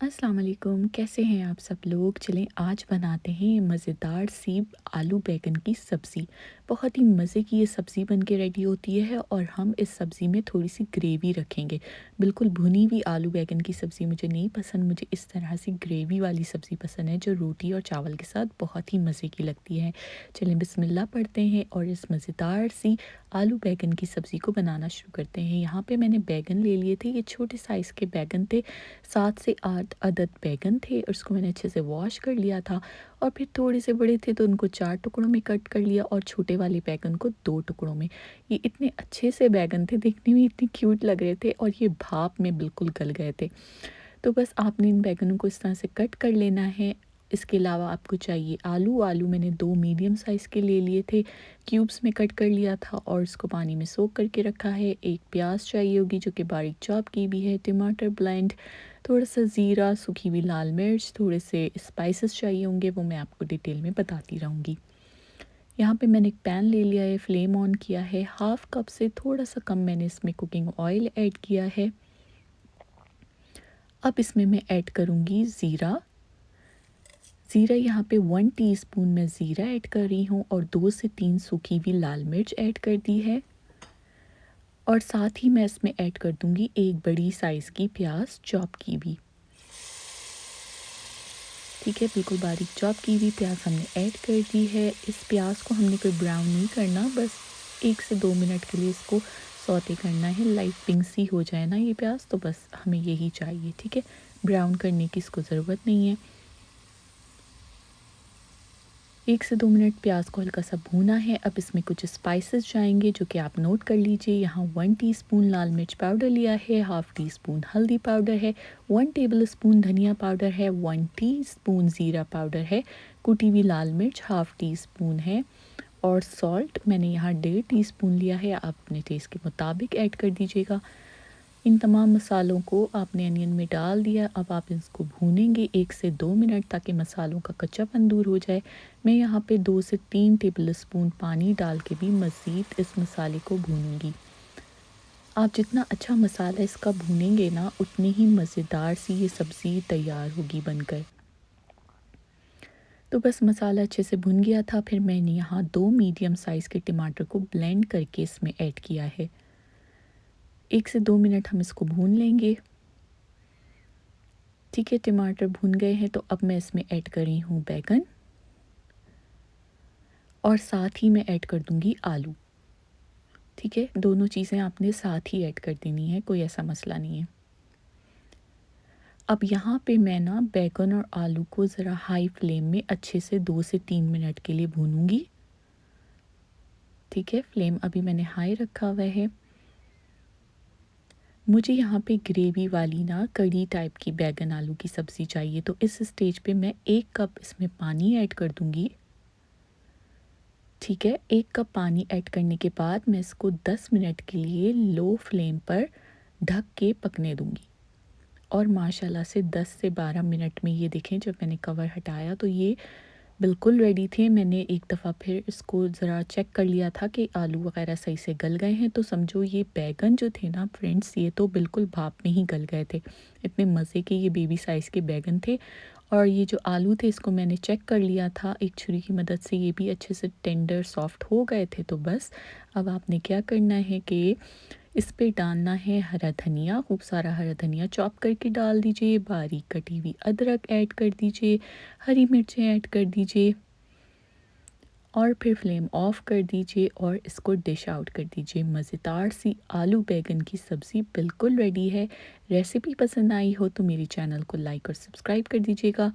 अस्सलाम वालेकुम, कैसे हैं आप सब लोग। चलें आज बनाते हैं ये मज़ेदार सी आलू बैंगन की सब्ज़ी। बहुत ही मज़े की ये सब्ज़ी बन के रेडी होती है और हम इस सब्ज़ी में थोड़ी सी ग्रेवी रखेंगे। बिल्कुल भुनी हुई आलू बैंगन की सब्ज़ी मुझे नहीं पसंद, मुझे इस तरह से ग्रेवी वाली सब्ज़ी पसंद है जो रोटी और चावल के साथ बहुत ही मज़े की लगती है। चलें बिस्मिल्लाह पढ़ते हैं और इस मज़ेदार सी आलू बैंगन की सब्ज़ी को बनाना शुरू करते हैं। यहाँ पे मैंने बैंगन ले लिए थे, ये छोटे साइज़ के बैंगन थे। 7 से 8 अदद बैंगन थे और उसको मैंने अच्छे से वॉश कर लिया था और फिर थोड़े से बड़े थे तो उनको 4 टुकड़ों में कट कर लिया और छोटे वाले बैंगन को 2 टुकड़ों में। ये इतने अच्छे से बैंगन थे, देखने में इतने क्यूट लग रहे थे और ये भाप में बिल्कुल गल गए थे। तो बस आपने इन बैंगनों को इस तरह से कट कर लेना है। इसके अलावा आपको चाहिए आलू। आलू मैंने 2 मीडियम साइज़ के ले लिए थे, क्यूब्स में कट कर लिया था और इसको पानी में सोक करके रखा है। एक प्याज चाहिए होगी जो कि बारीक चॉप की भी है, टमाटर ब्लेंड, थोड़ा-सा ज़ीरा, सूखी हुई लाल मिर्च, थोड़े से स्पाइसेस चाहिए होंगे, वो मैं आपको डिटेल में बताती रहूँगी। यहाँ पे मैंने एक पैन ले लिया है, फ्लेम ऑन किया है, हाफ़ कप से थोड़ा-सा कम मैंने इसमें कुकिंग ऑयल ऐड किया है। अब इसमें मैं ऐड करूँगी ज़ीरा। ज़ीरा यहाँ पे 1 टीस्पून मैं ज़ीरा ऐड कर रही हूँ और 2 से 3 सूखी हुई लाल मिर्च ऐड कर दी है और साथ ही मैं इसमें ऐड कर दूँगी एक बड़ी साइज़ की प्याज़ चॉप की हुई। ठीक है, बिल्कुल बारीक चॉप की हुई प्याज़ हमने ऐड कर दी है। इस प्याज़ को हमने कोई ब्राउन नहीं करना, बस 1 से 2 मिनट के लिए इसको सौते करना है। लाइट पिंक सी हो जाए ना ये प्याज़ तो बस हमें यही चाहिए, ठीक है? ब्राउन करने की इसको ज़रूरत नहीं है। 1 से 2 मिनट प्याज़ को हल्का सा भूना है। अब इसमें कुछ स्पाइसेस जाएँगे जो कि आप नोट कर लीजिए। यहाँ 1 टीस्पून लाल मिर्च पाउडर लिया है, हाफ़ टीस्पून हल्दी पाउडर है, 1 टेबलस्पून धनिया पाउडर है, 1 टीस्पून ज़ीरा पाउडर है, कुटी हुई लाल मिर्च हाफ़ टीस्पून है और सॉल्ट मैंने यहाँ 1.5 टीस्पून लिया है। आप अपने टेस्ट के मुताबिक ऐड कर दीजिएगा। इन तमाम मसालों को आपने अनियन में डाल दिया। अब आप इसको भूनेंगे 1 से 2 मिनट ताकि मसालों का कच्चापन दूर हो जाए। मैं यहाँ पे 2 से 3 टेबलस्पून पानी डाल के भी मज़ीद इस मसाले को भूनूंगी। आप जितना अच्छा मसाला इसका भूनेंगे ना उतनी ही मज़ेदार सी ये सब्ज़ी तैयार होगी बनकर। तो बस मसाला अच्छे से भुन गया था, फिर मैंने यहाँ 2 मीडियम साइज़ के टमाटर को ब्लेंड करके इसमें ऐड किया है। 1 से 2 मिनट हम इसको भून लेंगे। ठीक है, टमाटर भुन गए हैं तो अब मैं इसमें ऐड कर रही हूँ बैंगन और साथ ही मैं ऐड कर दूँगी आलू। ठीक है, दोनों चीज़ें आपने साथ ही ऐड कर देनी है, कोई ऐसा मसला नहीं है। अब यहाँ पे मैं ना बैंगन और आलू को ज़रा हाई फ्लेम में अच्छे से 2 से 3 मिनट के लिए भूनूँगी। ठीक है, फ्लेम अभी मैंने हाई रखा हुआ है। मुझे यहाँ पे ग्रेवी वाली ना कढ़ी टाइप की बैंगन आलू की सब्ज़ी चाहिए, तो इस स्टेज पे मैं 1 कप इसमें पानी ऐड कर दूँगी। ठीक है, 1 कप पानी ऐड करने के बाद मैं इसको 10 मिनट के लिए लो फ्लेम पर ढक के पकने दूँगी और माशाल्लाह से 10 से 12 मिनट में ये देखें जब मैंने कवर हटाया तो ये बिल्कुल रेडी थे। मैंने एक दफ़ा फिर इसको ज़रा चेक कर लिया था कि आलू वग़ैरह सही से गल गए हैं, तो समझो ये बैंगन जो थे ना फ्रेंड्स, ये तो बिल्कुल भाप में ही गल गए थे। इतने मज़े के ये बेबी साइज़ के बैंगन थे और ये जो आलू थे इसको मैंने चेक कर लिया था एक छुरी की मदद से, ये भी अच्छे से टेंडर सॉफ्ट हो गए थे। तो बस अब आपने क्या करना है कि इस पे डालना है हरा धनिया, खूब सारा हरा धनिया चॉप करके डाल दीजिए, बारीक कटी हुई अदरक ऐड कर दीजिए, हरी मिर्चें ऐड कर दीजिए और फिर फ्लेम ऑफ कर दीजिए और इसको डिश आउट कर दीजिए। मज़ेदार सी आलू बैंगन की सब्ज़ी बिल्कुल रेडी है। रेसिपी पसंद आई हो तो मेरे चैनल को लाइक और सब्सक्राइब कर दीजिएगा।